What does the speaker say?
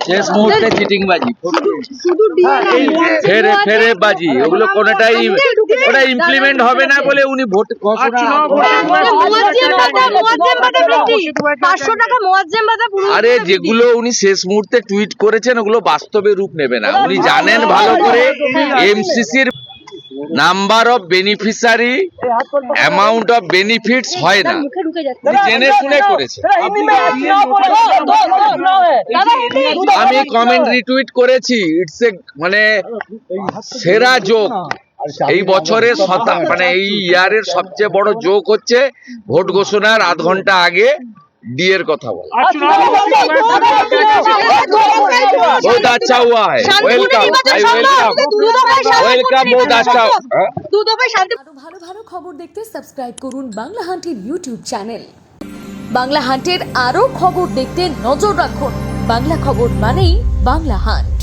শেষ মুহূর্তে চিটিংবাজি, ফেরে বাজি, ওগুলো কোনোটাই ওটা ইমপ্লিমেন্ট হবে না বলে উনি ভোট ঘোষণা। আরে যেগুলো উনি শেষ মুহূর্তে টুইট করেছেন ওগুলো বাস্তবে রূপ নেবে না। উনি জানেন ভালো করে এমসিসির number of beneficiary, amount of benefits হয় না, জেনে শুনে করেছে। আমি কমেন্ট রিটুইট করেছি, ইটস এ মানে সেরা জোক। এই বছরের মানে এই ইয়ারের সবচেয়ে বড় জোক হচ্ছে ভোট ঘোষণার আধ ঘন্টা আগে ডিএর কথা বলা। बहुत अच्छा हुआ है, वेलकम, आई वेलकम, बहुत अच्छा। আরো ভালো ভালো খবর দেখতে সাবস্ক্রাইব করুন বাংলা হান্টের ইউটিউব চ্যানেল। বাংলা হান্টের আরো খবর দেখতে নজর রাখুন। বাংলা খবর মানেই বাংলা হান্ট।